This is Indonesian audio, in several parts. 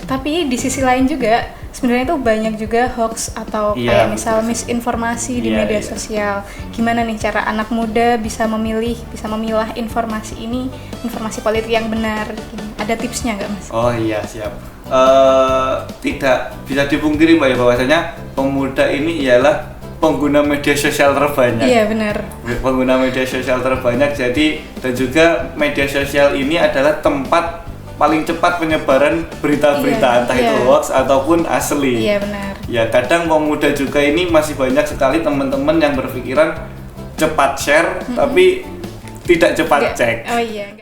Tapi di sisi lain juga sebenarnya itu banyak juga hoax atau kayak misal misinformasi di media sosial. Gimana nih cara anak muda bisa memilah informasi ini, informasi politik yang benar? Ada tipsnya nggak, Mas? Oh iya, siap. Tidak bisa dipungkiri Mbak ya bahwasanya pemuda ini ialah pengguna media sosial terbanyak. Iya, benar. Pengguna media sosial terbanyak, jadi dan juga media sosial ini adalah tempat paling cepat penyebaran berita-berita, entah itu hoax ataupun asli. Iya, benar. Ya, kadang pemuda juga ini masih banyak sekali teman-teman yang berpikiran cepat share tapi tidak cepat cek. Oh iya.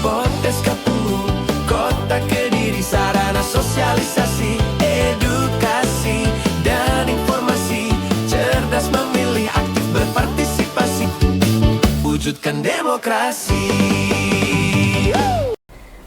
Podcast KPU Kota Kediri, sarana sosialisasi, edukasi dan informasi, cerdas memilih, aktif berpartisipasi, wujudkan demokrasi.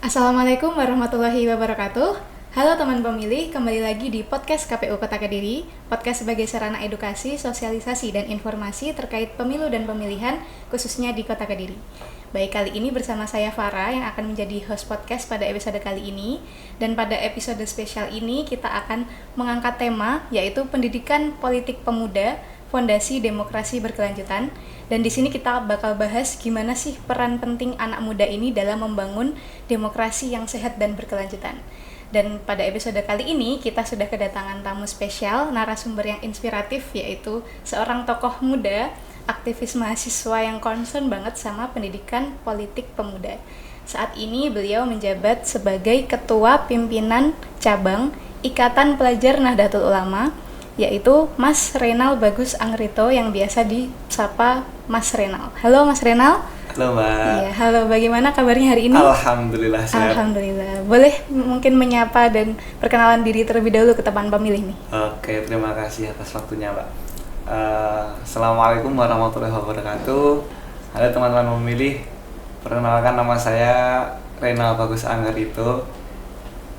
Assalamualaikum warahmatullahi wabarakatuh. Halo teman pemilih, kembali lagi di podcast KPU Kota Kediri. Podcast sebagai sarana edukasi, sosialisasi, dan informasi terkait pemilu dan pemilihan, khususnya di Kota Kediri. Baik, kali ini bersama saya Farah yang akan menjadi host podcast pada episode kali ini. Dan pada episode spesial ini kita akan mengangkat tema, yaitu pendidikan politik pemuda, fondasi demokrasi berkelanjutan. Dan di sini kita bakal bahas gimana sih peran penting anak muda ini dalam membangun demokrasi yang sehat dan berkelanjutan. Dan pada episode kali ini kita sudah kedatangan tamu spesial, narasumber yang inspiratif, yaitu seorang tokoh muda, aktivis mahasiswa yang concern banget sama pendidikan politik pemuda. Saat ini beliau menjabat sebagai Ketua Pimpinan Cabang Ikatan Pelajar Nahdlatul Ulama, yaitu Mas Renal Bagus Angrito yang biasa disapa Mas Renal. Halo Mas Renal. Halo Mbak. Iya, halo. Bagaimana kabarnya hari ini? Alhamdulillah sehat. Alhamdulillah. Boleh mungkin menyapa dan perkenalan diri terlebih dahulu ke teman pemilih nih. Oke, terima kasih atas waktunya Mbak. Assalamualaikum warahmatullahi wabarakatuh. Halo teman-teman pemilih. Perkenalkan, nama saya Renal Bagus Angrito.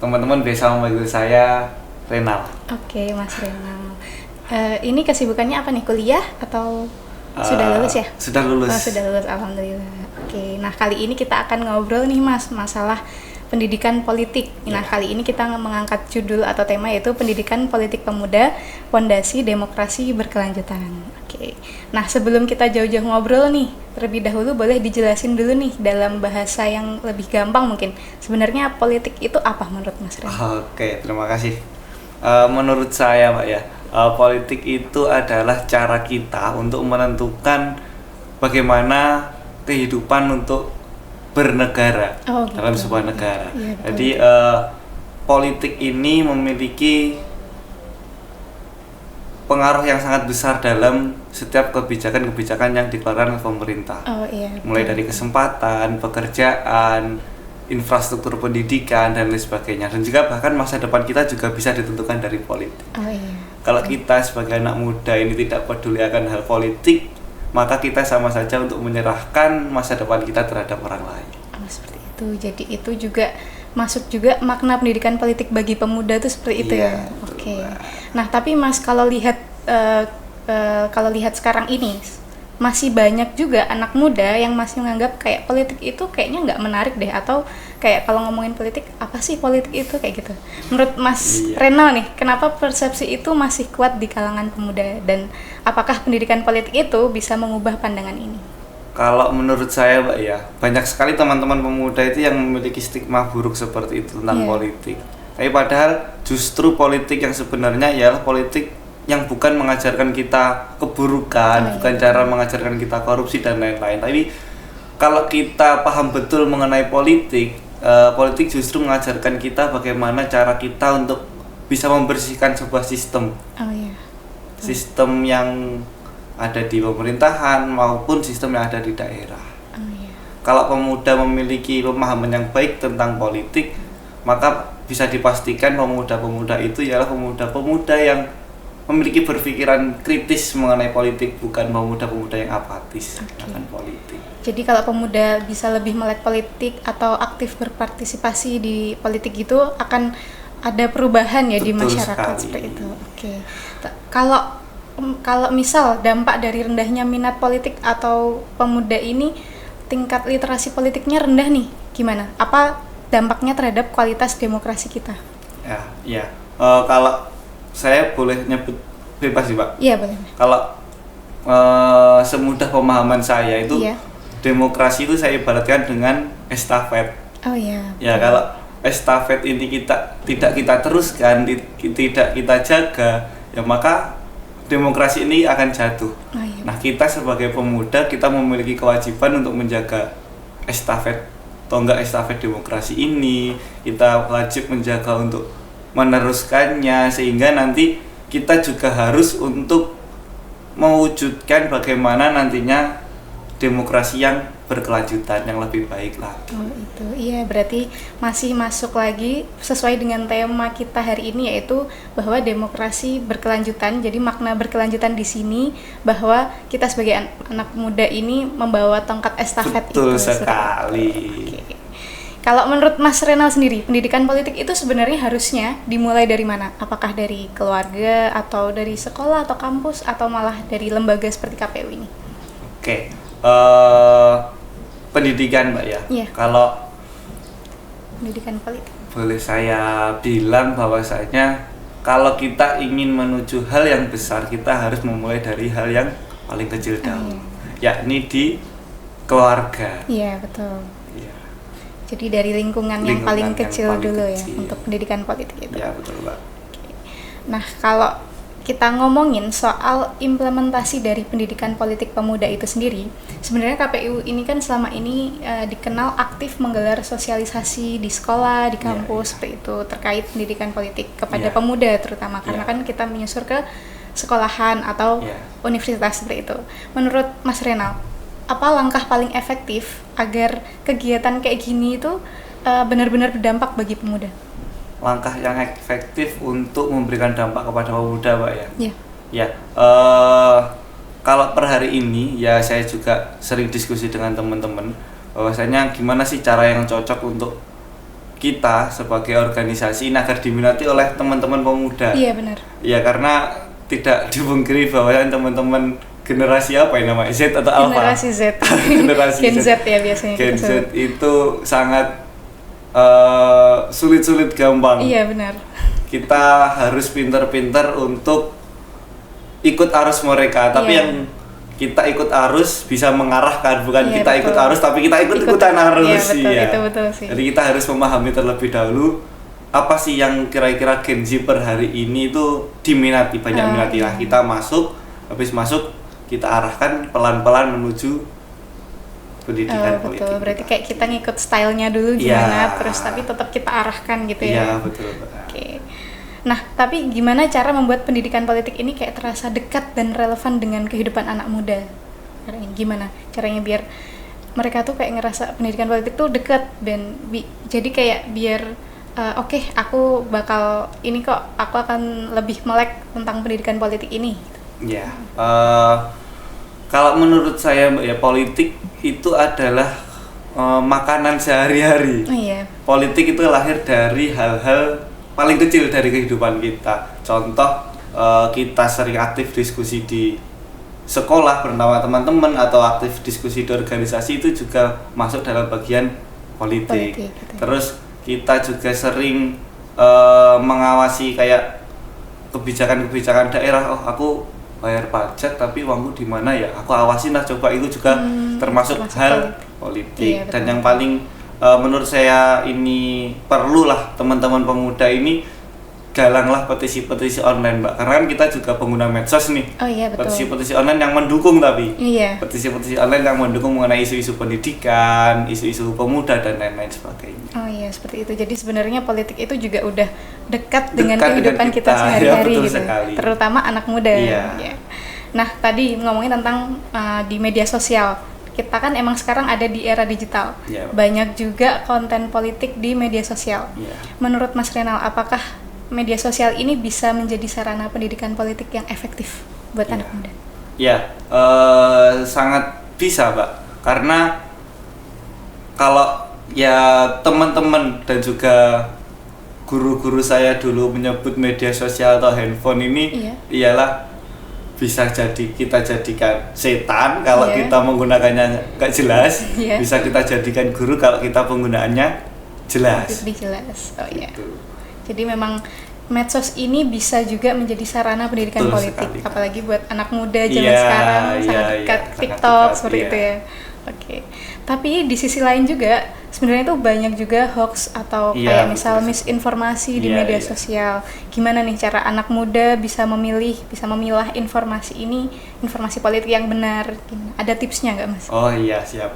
Teman-teman biasa memanggil saya Renal. Oke, Mas Renal. Ini kesibukannya apa nih? Kuliah atau sudah lulus ya? Sudah lulus. Oh, sudah lulus, alhamdulillah. Oke, nah kali ini kita akan ngobrol nih Mas, masalah pendidikan politik. Nah, kali ini kita mengangkat judul atau tema yaitu pendidikan politik pemuda, fondasi demokrasi berkelanjutan. Oke. Nah, sebelum kita jauh-jauh ngobrol nih, terlebih dahulu boleh dijelasin dulu nih dalam bahasa yang lebih gampang mungkin. Sebenarnya politik itu apa menurut Mas Renal? Oke, terima kasih. Menurut saya Pak ya, politik itu adalah cara kita untuk menentukan bagaimana kehidupan untuk bernegara dalam sebuah negara. Ya, jadi politik ini memiliki pengaruh yang sangat besar dalam setiap kebijakan-kebijakan yang dikeluarkan oleh pemerintah. Mulai dari kesempatan, pekerjaan, infrastruktur pendidikan dan lain sebagainya, dan juga bahkan masa depan kita juga bisa ditentukan dari politik. Kalau kita sebagai anak muda ini tidak peduli akan hal politik, maka kita sama saja untuk menyerahkan masa depan kita terhadap orang lain. Seperti itu. Jadi itu juga masuk juga makna pendidikan politik bagi pemuda itu seperti itu ya. Oke. Nah, tapi Mas kalau lihat sekarang ini masih banyak juga anak muda yang masih menganggap kayak politik itu kayaknya nggak menarik deh, atau kayak kalau ngomongin politik apa sih politik itu kayak gitu. Menurut Mas Renal nih, kenapa persepsi itu masih kuat di kalangan pemuda, dan apakah pendidikan politik itu bisa mengubah pandangan ini? Kalau menurut saya Mbak ya, banyak sekali teman-teman pemuda itu yang memiliki stigma buruk seperti itu tentang politik. Tapi padahal justru politik yang sebenarnya ialah politik yang bukan mengajarkan kita keburukan, bukan cara mengajarkan kita korupsi dan lain-lain. Tapi kalau kita paham betul mengenai politik, politik justru mengajarkan kita bagaimana cara kita untuk bisa membersihkan sebuah sistem. Sistem yang ada di pemerintahan maupun sistem yang ada di daerah. Kalau pemuda memiliki pemahaman yang baik tentang politik, maka bisa dipastikan pemuda-pemuda itu ialah pemuda-pemuda yang memiliki berpikiran kritis mengenai politik, bukan pemuda-pemuda yang apatis akan politik. Jadi kalau pemuda bisa lebih melek politik atau aktif berpartisipasi di politik itu akan ada perubahan ya. Betul, di masyarakat sekali. Seperti itu. Oke. Kalau misal dampak dari rendahnya minat politik atau pemuda ini tingkat literasi politiknya rendah nih, gimana? Apa dampaknya terhadap kualitas demokrasi kita. Ya. Kalau saya boleh nyebut bebas sih, Pak. Iya, boleh. Kalau semudah pemahaman saya itu Iya. demokrasi itu saya ibaratkan dengan estafet. Oh iya. Ya, kalau estafet ini tidak kita teruskan, tidak kita jaga, ya maka demokrasi ini akan jatuh. Oh iya. Nah, kita sebagai pemuda kita memiliki kewajiban untuk menjaga estafet tonggak estafet demokrasi ini. Kita wajib menjaga untuk meneruskannya, sehingga nanti kita juga harus untuk mewujudkan bagaimana nantinya demokrasi yang berkelanjutan, yang lebih baik lagi. Oh itu, iya, berarti masih masuk lagi sesuai dengan tema kita hari ini, yaitu bahwa demokrasi berkelanjutan. Jadi makna berkelanjutan di sini bahwa kita sebagai anak muda ini membawa tongkat estafet. Betul itu sekali. Oke. Kalau menurut Mas Renal sendiri, pendidikan politik itu sebenarnya harusnya dimulai dari mana? Apakah dari keluarga, atau dari sekolah atau kampus, atau malah dari lembaga seperti KPU ini? Oke. Pendidikan, Mbak ya. Iya. Kalau Pendidikan politik. boleh saya bilang bahwasanya kalau kita ingin menuju hal yang besar, kita harus memulai dari hal yang paling kecil dahulu, yakni di keluarga. Iya, betul. Iya. Jadi dari lingkungan yang Lingkungan paling yang kecil paling dulu kecil. ya untuk pendidikan politik itu. Ya, betul, Mbak. Nah, kalau kita ngomongin soal implementasi dari pendidikan politik pemuda itu sendiri, sebenarnya KPU ini kan selama ini dikenal aktif menggelar sosialisasi di sekolah, di kampus, seperti itu, terkait pendidikan politik kepada pemuda terutama, karena kan kita menyusur ke sekolahan atau universitas seperti itu. Menurut Mas Renal, apa langkah paling efektif agar kegiatan kayak gini itu benar-benar berdampak bagi pemuda? Langkah yang efektif untuk memberikan dampak kepada pemuda, Pak ya. Iya. Ya, kalau per hari ini ya saya juga sering diskusi dengan teman-teman bahwasanya gimana sih cara yang cocok untuk kita sebagai organisasi ini agar diminati oleh teman-teman pemuda. Iya, benar. Ya, karena tidak dipungkiri bahwa teman-teman generasi apa ini namanya, Z atau Alpha? Generasi Z. Generasi Gen Z ya biasanya. Gen kita Z sebut. itu sangat sulit-sulit gampang. Iya, benar. Kita harus pintar-pintar untuk ikut arus mereka, tapi yang kita ikut arus bisa mengarahkan, bukan kita betul. ikut arus tapi kita ikut-ikutan arus. Iya, betul, itu betul sih. Jadi kita harus memahami terlebih dahulu apa sih yang kira-kira Gen Z per hari ini itu diminati, banyak minatilah. Kita masuk, habis masuk kita arahkan pelan-pelan menuju pendidikan politik. Betul, berarti kayak kita ngikut stylenya dulu gimana, terus tapi tetap kita arahkan gitu ya. Iya, betul. Oke. Nah, tapi gimana cara membuat pendidikan politik ini kayak terasa dekat dan relevan dengan kehidupan anak muda? Gimana caranya biar mereka tuh kayak ngerasa pendidikan politik tuh dekat dan jadi kayak biar oke, aku bakal ini kok, aku akan lebih melek tentang pendidikan politik ini. Ya, kalau menurut saya, Mbak ya, politik itu adalah makanan sehari-hari. Oh, iya. Politik itu lahir dari hal-hal paling kecil dari kehidupan kita. Contoh, kita sering aktif diskusi di sekolah bersama teman-teman atau aktif diskusi di organisasi, itu juga masuk dalam bagian politik. Gitu. Terus kita juga sering mengawasi kayak kebijakan-kebijakan daerah. Oh, aku bayar pajak tapi uangku di mana ya? Aku awasin lah, coba. Itu juga termasuk hal politik. Iya, dan yang paling menurut saya ini perlulah teman-teman pemuda ini galanglah petisi-petisi online, Mbak. Karena kan kita juga pengguna medsos nih. Oh iya, betul. Petisi-petisi online yang mendukung, tapi Iya. petisi-petisi online yang mendukung mengenai isu-isu pendidikan, isu-isu pemuda dan lain-lain sebagainya. Oh iya, seperti itu. Jadi sebenarnya politik itu juga udah dekat Dekat dengan kehidupan dengan kita kita. sehari-hari Ya, betul gitu. sekali. Terutama anak muda. Iya. Ya. Nah, tadi ngomongin tentang di media sosial. Kita kan emang sekarang ada di era digital. Iya. Banyak juga konten politik di media sosial. Iya. Menurut Mas Renal, apakah media sosial ini bisa menjadi sarana pendidikan politik yang efektif buat anak muda? Ya, sangat bisa, Mbak. Karena kalau ya teman-teman dan juga guru-guru saya dulu menyebut media sosial atau handphone ini ialah bisa kita jadikan setan kalau kita menggunakannya nggak jelas, bisa kita jadikan guru kalau kita penggunaannya jelas. lebih jelas. Oh iya. Gitu. Jadi memang medsos ini bisa juga menjadi sarana pendidikan Betul politik, sekali. apalagi buat anak muda zaman Iya, sekarang iya, sangat iya, dekat sangat TikTok dekat, seperti iya. itu ya. Oke. Tapi di sisi lain juga sebenarnya itu banyak juga hoax atau Iya, kayak betul misal sekali. misinformasi di Iya, media iya. sosial. Gimana nih cara anak muda bisa memilih, bisa memilah informasi ini, informasi politik yang benar? Gimana? Ada tipsnya nggak, Mas? Oh iya, siap.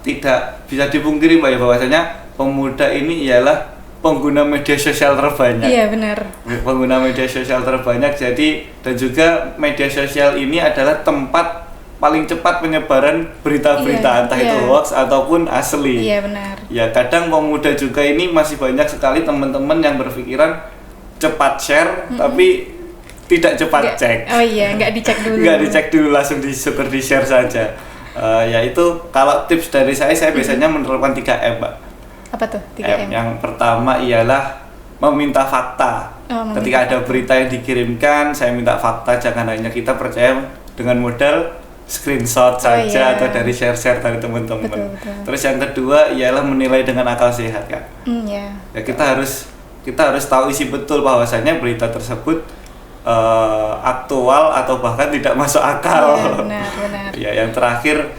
Tidak bisa dipungkiri Mbak ya bahwasanya pemuda ini ialah pengguna media sosial terbanyak. Iya, benar. Pengguna media sosial terbanyak, jadi dan juga media sosial ini adalah tempat paling cepat penyebaran berita-berita, Iya, entah iya. itu hoax ataupun asli. Iya, benar. Ya kadang pemuda juga ini masih banyak sekali teman-teman yang berpikiran cepat share tapi tidak cepat Nggak- cek. Oh iya, nggak dicek dulu. Nggak dicek dulu, langsung syukur di share saja. Yaitu kalau tips dari saya biasanya menerapkan 3M, Mbak. Apa tuh? 3M. Yang pertama ialah meminta fakta. Oh, meminta Ketika ada berita yang dikirimkan, saya minta fakta, jangan hanya kita percaya dengan modal screenshot saja iya. atau dari share-share dari Betul, teman-teman. betul. Terus yang kedua ialah menilai dengan akal sehat, Kak. Ya. Ya kita harus tahu isi betul bahwasanya berita tersebut aktual atau bahkan tidak masuk akal. Iya, benar. Ya, yang terakhir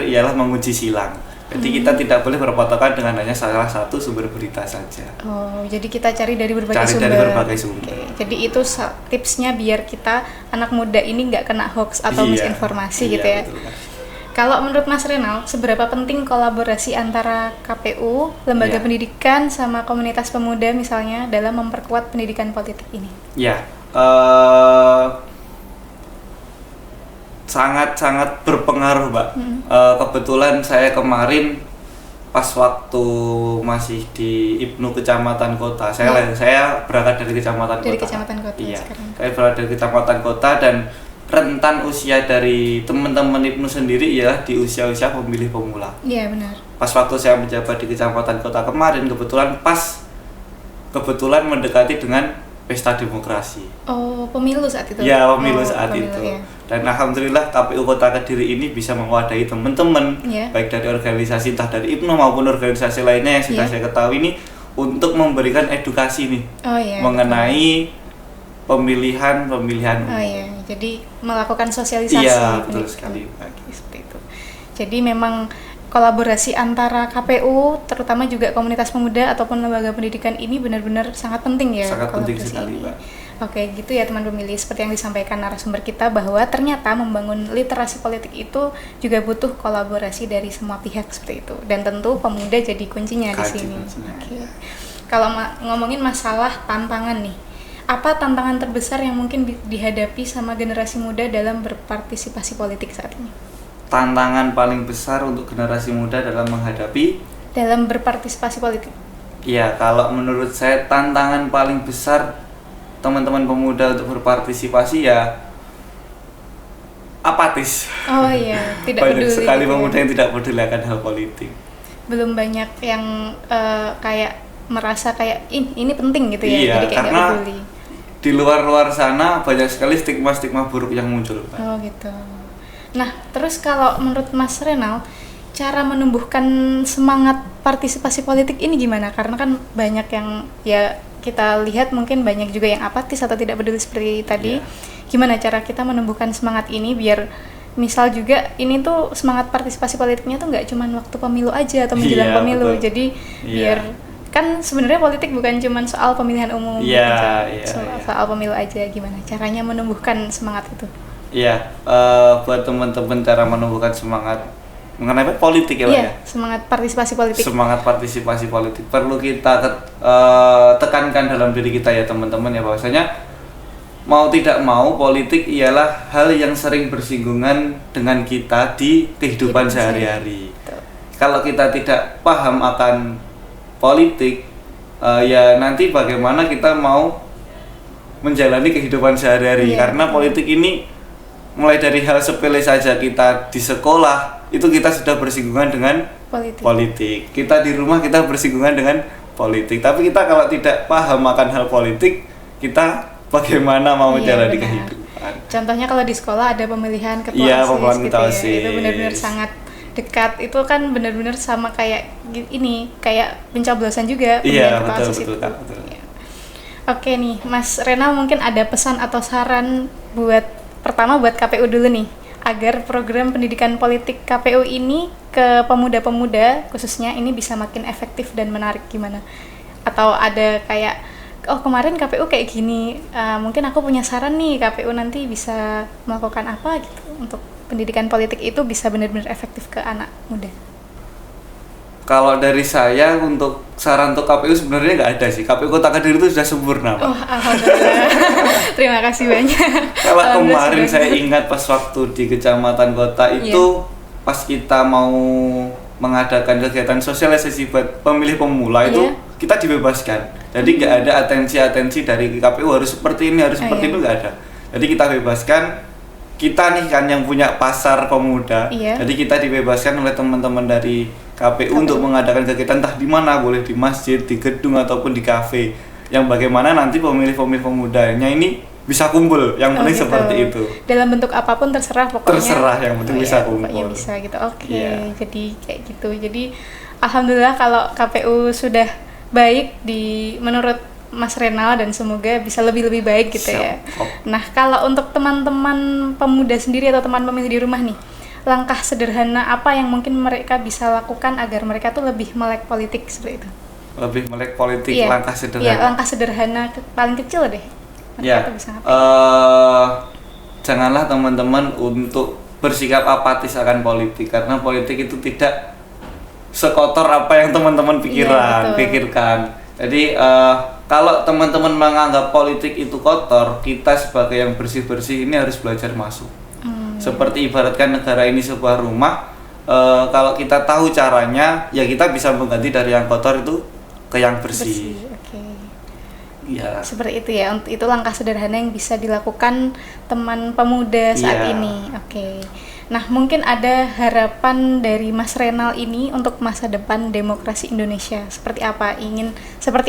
ialah menguji silang. Jadi kita tidak boleh berpatokan dengan hanya salah satu sumber berita saja. Oh, jadi kita cari dari berbagai Cari sumber. dari berbagai sumber. Oke, jadi itu tipsnya biar kita anak muda ini nggak kena hoax atau Iya, misinformasi iya, gitu ya. betul, Kak. Kalau menurut Mas Renal, seberapa penting kolaborasi antara KPU, lembaga Iya. pendidikan sama komunitas pemuda misalnya dalam memperkuat pendidikan politik ini? Ya, sangat-sangat berpengaruh, Mbak. Kebetulan saya kemarin pas waktu masih di IPNU Kecamatan Kota, saya berangkat dari Kecamatan Dari Kota. Kecamatan Kota Iya, sekarang. saya berangkat dari Kecamatan Kota dan rentan usia dari teman-teman IPNU sendiri ialah di usia-usia pemilih pemula. Iya, benar. Pas waktu saya menjabat di Kecamatan Kota kemarin, kebetulan mendekati dengan pesta demokrasi. Oh, pemilu saat itu? Ya, pemilu Oh, saat pemilu, itu. ya. Dan alhamdulillah KPU Kota Kediri ini bisa mewadahi teman-teman, Iya. baik dari organisasi entah dari IPNU maupun organisasi lainnya yang sudah Iya. saya ketahui ini untuk memberikan edukasi nih Oh iya. mengenai pemilihan Oh iya, jadi melakukan sosialisasi. Iya, betul pendidikan. sekali. Oke, seperti itu. Jadi memang kolaborasi antara KPU, terutama juga komunitas pemuda ataupun lembaga pendidikan ini benar-benar sangat penting ya. Sangat penting kolaborasi sekali, ini. Mbak. Oke, gitu ya teman pemilih. Seperti yang disampaikan narasumber kita bahwa ternyata membangun literasi politik itu juga butuh kolaborasi dari semua pihak seperti itu. Dan tentu pemuda jadi kuncinya di Kunci- sini. kuncinya, Oke. ya. Kalau ngomongin masalah tantangan nih, apa tantangan terbesar yang mungkin dihadapi sama generasi muda dalam berpartisipasi politik saat ini? Tantangan paling besar untuk generasi muda dalam menghadapi, Dalam berpartisipasi politik? ya kalau menurut saya tantangan paling besar teman-teman pemuda untuk berpartisipasi ya apatis. Oh iya, tidak Banyak peduli. sekali gitu ya. pemuda yang tidak peduli akan hal politik. Belum banyak yang kayak merasa kayak ini penting gitu ya, Iya, jadi kayak karena nggak peduli. Di luar sana banyak sekali stigma-stigma buruk yang muncul, Pak. Oh gitu. Nah, terus kalau menurut Mas Renal, cara menumbuhkan semangat partisipasi politik ini gimana? Karena kan banyak yang ya kita lihat mungkin banyak juga yang apatis atau tidak peduli seperti tadi. Iya. Gimana cara kita menumbuhkan semangat ini biar misal juga ini tuh semangat partisipasi politiknya tuh nggak cuma waktu pemilu aja atau menjelang Iya, pemilu. betul. Jadi Iya. biar kan sebenarnya politik bukan cuma soal pemilihan umum, Iya, bukan iya, iya. soal pemilu aja. Gimana caranya menumbuhkan semangat itu? Iya, buat teman-teman cara menumbuhkan semangat mengenai politik ya, Pak Iya, ya. semangat partisipasi politik. Semangat partisipasi politik perlu kita tekankan dalam diri kita ya teman-teman ya, bahwasanya mau tidak mau politik ialah hal yang sering bersinggungan dengan kita di kehidupan Kehidupan sehari-hari. Betul. Kalau kita tidak paham akan politik, ya nanti bagaimana kita mau menjalani kehidupan sehari-hari. Iya. Karena politik ini mulai dari hal sepele saja, kita di sekolah itu kita sudah bersinggungan dengan politik. Kita di rumah kita bersinggungan dengan politik. Tapi kita kalau tidak paham akan hal politik, kita bagaimana mau Iya, menjalani benar. kehidupan? Contohnya kalau di sekolah ada pemilihan ketua Iya, OSIS pemilihan gitu ketua ya. OSIS. Itu benar-benar sangat dekat itu kan benar-benar sama kayak ini, kayak pencoblosan juga Iya, pemilihan ketua betul, OSIS betul, itu. Kak, betul. Iya. Oke nih, Mas Renal mungkin ada pesan atau saran pertama buat KPU dulu nih, agar program pendidikan politik KPU ini ke pemuda-pemuda khususnya ini bisa makin efektif dan menarik gimana? Atau ada kayak, oh kemarin KPU kayak gini, mungkin aku punya saran nih, KPU nanti bisa melakukan apa gitu untuk pendidikan politik itu bisa benar-benar efektif ke anak muda. Kalau dari saya untuk saran untuk KPU sebenarnya nggak ada sih. KPU Kota Kediri itu sudah sempurna, Pak. Oh, alhamdulillah. Terima kasih banyak. Kalau kemarin Alhamdulillah saya ingat pas waktu di kecamatan kota itu pas kita mau mengadakan kegiatan sosialisasi buat pemilih pemula itu kita dibebaskan. Jadi nggak ada atensi-atensi dari KPU harus seperti ini, harus seperti itu, nggak ada. Jadi kita bebaskan, kita nih kan yang punya pasar pemuda. Jadi kita dibebaskan oleh teman-teman dari KPU untuk mengadakan kegiatan entah di mana, boleh di masjid, di gedung ataupun di kafe. Yang bagaimana nanti pemilih-pemilih pemudanya ini bisa kumpul, yang penting seperti itu. Dalam bentuk apapun terserah pokoknya. Terserah, yang penting bisa kumpul. Pokoknya bisa gitu. Oke. Jadi kayak gitu. Jadi alhamdulillah kalau KPU sudah baik menurut Mas Renal dan semoga bisa lebih baik gitu ya. Nah, kalau untuk teman-teman pemuda sendiri atau teman pemilih di rumah nih, langkah sederhana apa yang mungkin mereka bisa lakukan agar mereka tuh lebih melek politik seperti itu? Lebih melek politik, langkah sederhana. Iya, langkah sederhana paling kecil deh. Janganlah teman-teman untuk bersikap apatis akan politik, karena politik itu tidak sekotor apa yang teman-teman pikirkan. Jadi kalau teman-teman menganggap politik itu kotor, kita sebagai yang bersih-bersih ini harus belajar masuk. Seperti ibaratkan negara ini sebuah rumah, kalau kita tahu caranya, ya kita bisa mengganti dari yang kotor itu ke yang bersih. Ya. Seperti itu ya, itu langkah sederhana yang bisa dilakukan teman pemuda saat ini. Nah, mungkin ada harapan dari Mas Renal ini untuk masa depan demokrasi Indonesia. Seperti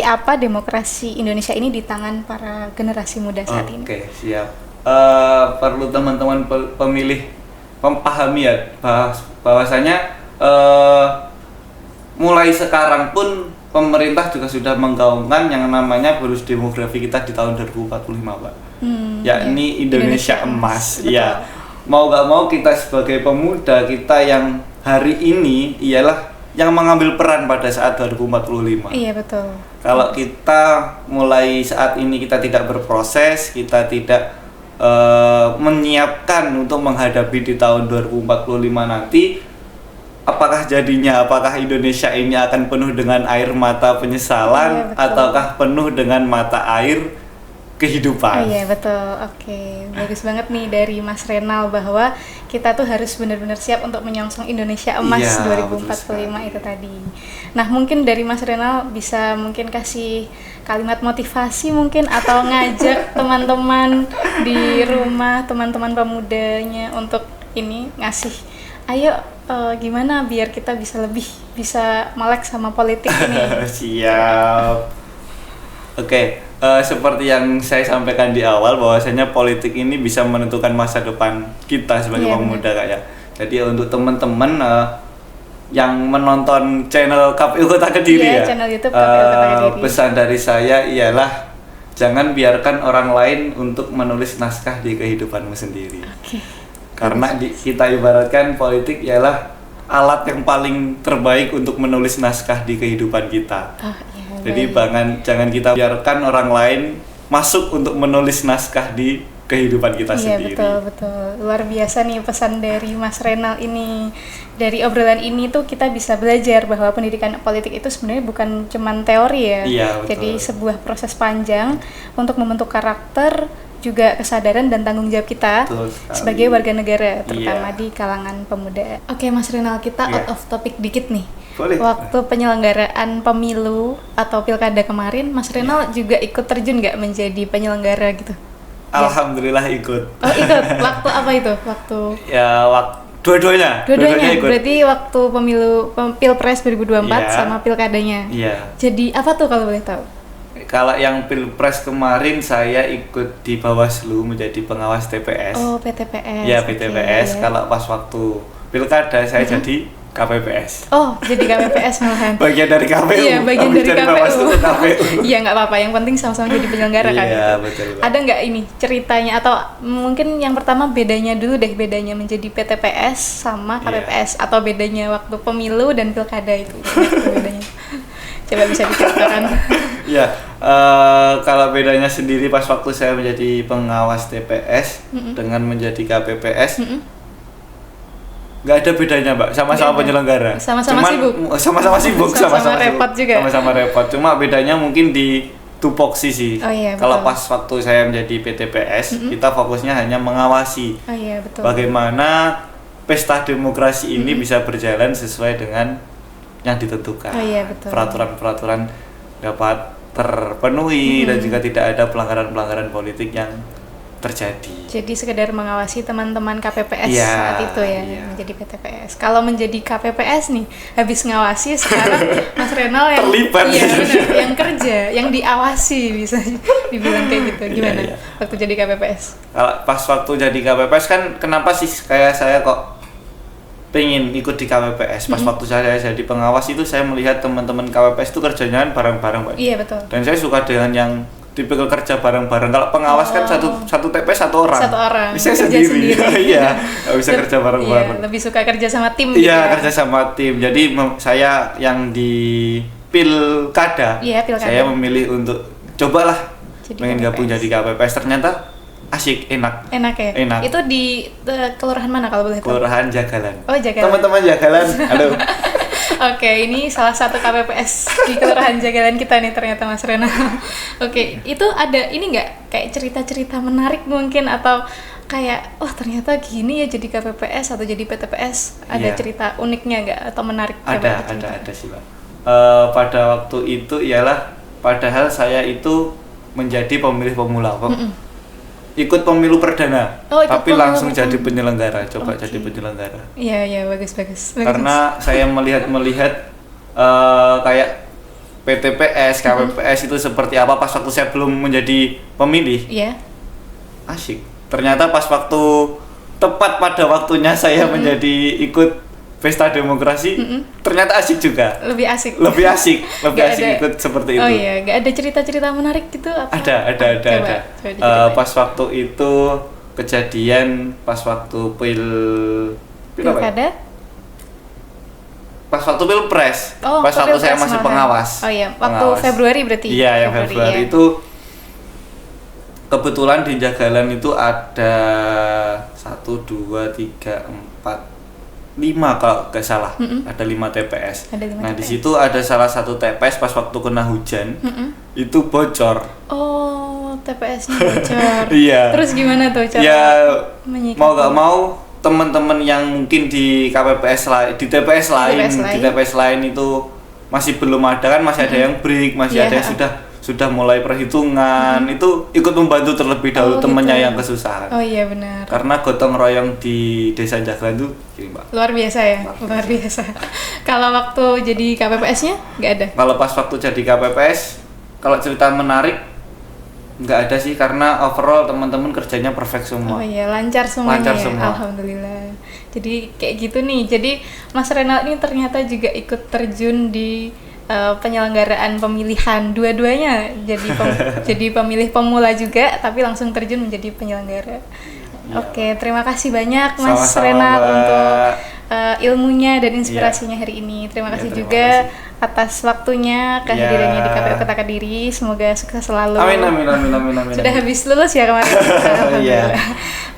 apa demokrasi Indonesia ini di tangan para generasi muda saat ini? Oke, siap. Perlu teman-teman pemilih memahami ya bahwasanya mulai sekarang pun pemerintah juga sudah menggaungkan yang namanya bonus demografi kita di tahun 2045, Pak. Yakni Indonesia Emas. Ya. Mau gak mau kita sebagai pemuda, kita yang hari ini ialah yang mengambil peran pada saat 2045. Iya, betul. Kalau kita mulai saat ini kita tidak berproses, kita tidak menyiapkan untuk menghadapi di tahun 2045 nanti, apakah Indonesia ini akan penuh dengan air mata penyesalan, ataukah penuh dengan mata air kehidupan? Iya, betul. Oke, bagus banget nih dari Mas Renal bahwa kita tuh harus benar-benar siap untuk menyongsong Indonesia Emas 2045 itu tadi. Nah, mungkin dari Mas Renal bisa mungkin kasih kalimat motivasi mungkin atau ngajak teman-teman di rumah, teman-teman pemudanya untuk ini ngasih, ayo gimana biar kita bisa melek sama politik ini. Siap. Oke. Seperti yang saya sampaikan di awal, bahwasanya politik ini bisa menentukan masa depan kita sebagai pemuda, Kak ya. Jadi untuk teman-teman yang menonton channel KPU Kota Kediri channel YouTube KPU Kota Kediri, pesan dari saya ialah jangan biarkan orang lain untuk menulis naskah di kehidupanmu sendiri. Karena kita ibaratkan politik ialah alat yang paling terbaik untuk menulis naskah di kehidupan kita. Jadi jangan kita biarkan orang lain masuk untuk menulis naskah di kehidupan kita sendiri. Iya, betul. Luar biasa nih pesan dari Mas Renal ini. Dari obrolan ini tuh kita bisa belajar bahwa pendidikan politik itu sebenarnya bukan cuman teori ya. Iya, betul. Jadi sebuah proses panjang untuk membentuk karakter, juga kesadaran dan tanggung jawab kita sebagai warga negara, terutama di kalangan pemuda. Oke, Mas Renal, kita out of topic dikit nih. Boleh. Waktu penyelenggaraan pemilu atau pilkada kemarin, Mas Renal juga ikut terjun nggak menjadi penyelenggara gitu? Alhamdulillah ikut. Oh, ikut. Waktu apa itu? Dua-duanya ikut. Berarti waktu Pilpres 2024 sama pilkadanya. Iya. Jadi apa tuh kalau boleh tahu? Kalau yang Pilpres kemarin saya ikut di Bawaslu menjadi pengawas TPS. Oh, PTPS. Ya, PTPS. Kalau pas waktu pilkada saya jadi KPPS. Oh, jadi KPPS malahan. Bagian dari KPU. Iya, bagian Habis dari Bawaslu KPU. ke KPU. Iya, nggak apa-apa. Yang penting sama-sama jadi penyelenggara kan. Iya, betul. Ada nggak ini ceritanya atau mungkin yang pertama bedanya dulu deh, bedanya menjadi PTPS sama KPPS atau bedanya waktu pemilu dan pilkada itu bedanya. Coba bisa diceritakan. Ya, kalau bedanya sendiri pas waktu saya menjadi pengawas TPS dengan menjadi KPPS, nggak ada bedanya, Mbak. Sama-sama penyelenggara. Sama-sama sibuk. Sama-sama sibuk, Sama-sama repot sibuk. juga. Sama-sama repot. Cuma bedanya mungkin di tupoksi sih. Oh iya, kalau betul. pas waktu saya menjadi PTPS, kita fokusnya hanya mengawasi. Oh iya, betul. Bagaimana pesta demokrasi ini bisa berjalan sesuai dengan yang ditentukan. Oh iya, betul. Peraturan-peraturan dapat terpenuhi dan juga tidak ada pelanggaran-pelanggaran politik yang terjadi. Jadi sekedar mengawasi teman-teman KPPS Iya, saat itu ya, iya. menjadi PTPS. Kalau menjadi KPPS nih, habis ngawasi sekarang Mas Renal yang Terlibat. iya, benar, yang kerja, yang diawasi bisa dibilang kayak gitu. Gimana Iya. waktu jadi KPPS? Kalau pas waktu jadi KPPS kan kenapa sih kayak saya kok pengen ikut di KPPS? Pas waktu saya jadi pengawas itu saya melihat teman-teman KPPS itu kerjanya kan bareng-bareng, Pak. Iya, betul. Dan saya suka dengan yang tipikal kerja bareng-bareng. Kalau pengawas kan satu TPS satu orang. Satu orang. Saya Kerja sendiri. sendiri. Iya, nggak bisa kerja bareng-bareng. Iya, lebih suka kerja sama tim gitu Iya, ya. kerja sama tim. Jadi saya yang di pilkada, Iya, pilkada. saya memilih untuk cobalah Jadi pengen gabung KPPS. jadi KPPS. Ternyata asik, enak. Enak ya? Enak. Itu di kelurahan mana kalau boleh tahu? Kelurahan Jagalan. Oh, Jagalan. Teman-teman Jagalan, halo. Oke, ini salah satu KPPS di Kelurahan Jagalan kita nih ternyata Mas Renal. Oke, itu ada ini nggak kayak cerita-cerita menarik mungkin atau kayak ternyata gini ya jadi KPPS atau jadi PTPS, ada Iya. cerita uniknya nggak atau menarik? Coba cerita. Ada sih, Pak. Pada waktu itu ialah padahal saya itu menjadi pemilih pemula, Pak. Ikut pemilu perdana, Oh, ikut tapi pemilu langsung perdana. jadi penyelenggara, coba Oke. jadi penyelenggara. Iya, bagus. Karena saya melihat kayak PTPS, KPPS itu seperti apa pas waktu saya belum menjadi pemilih. Iya. Asik. Ternyata pas waktu tepat pada waktunya saya menjadi ikut pesta demokrasi, ternyata asik juga. Lebih asik. Lebih asik Nggak ada- ikut seperti itu. Oh iya, nggak ada cerita-cerita menarik gitu apa? Ada. Coba diceritain. Pas waktu itu kejadian pas waktu apa ya? Pilkada? Pas waktu pilpres. Oh, Pas waktu saya pilpres masih malahan. pengawas. Oh iya, waktu Pengawas. Februari berarti. Iya, yang Februari iya. itu kebetulan di Jagalan itu ada 1, 2, 3, 4, 5 kalau nggak salah. Ada 5 TPS. Ada 5 Nah, di TPS. situ ada salah satu TPS pas waktu kena hujan itu bocor. Oh, TPS-nya bocor. Iya. Terus gimana tuh cara Ya menyikapi? mau nggak mau teman-teman yang mungkin di KPPS lain, di TPS lain itu masih belum ada kan, masih ada yang break, masih Iya. ada yang sudah mulai perhitungan, itu ikut membantu terlebih dahulu Oh, temennya gitu. yang kesusahan. Oh iya benar. Karena gotong royong di Desa Jagalan itu gini, Mbak. Luar biasa ya, luar biasa. Kalau waktu jadi KPPS-nya nggak ada? Kalau pas waktu jadi KPPS, kalau cerita menarik nggak ada sih, karena overall teman-teman kerjanya perfect semua. Oh iya, lancar semuanya Lancar ya? semua. Alhamdulillah. Jadi kayak gitu nih, jadi Mas Renal ini ternyata juga ikut terjun di penyelenggaraan pemilihan dua-duanya, jadi pemilih pemula juga, tapi langsung terjun menjadi penyelenggara. Oke, terima kasih banyak Mas Sama-sama, Renal Mbak. untuk ilmunya dan inspirasinya hari ini. Terima Iya, kasih terima juga kasih. atas waktunya, kehadirannya di KPU Kota Kediri. Semoga sukses selalu. Amin. Sudah habis lulus ya kemarin. Iya.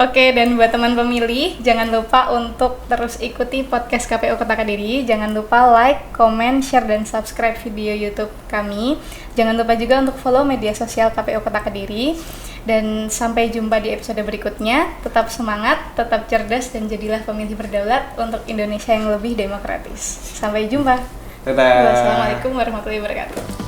Oke, dan buat teman pemilih, jangan lupa untuk terus ikuti podcast KPU Kota Kediri. Jangan lupa like, comment, share, dan subscribe video YouTube kami. Jangan lupa juga untuk follow media sosial KPU Kota Kediri. Dan sampai jumpa di episode berikutnya. Tetap semangat, tetap cerdas, dan jadilah pemilih berdaulat untuk Indonesia yang lebih demokratis. Sampai jumpa. Dadah. Wassalamualaikum warahmatullahi wabarakatuh.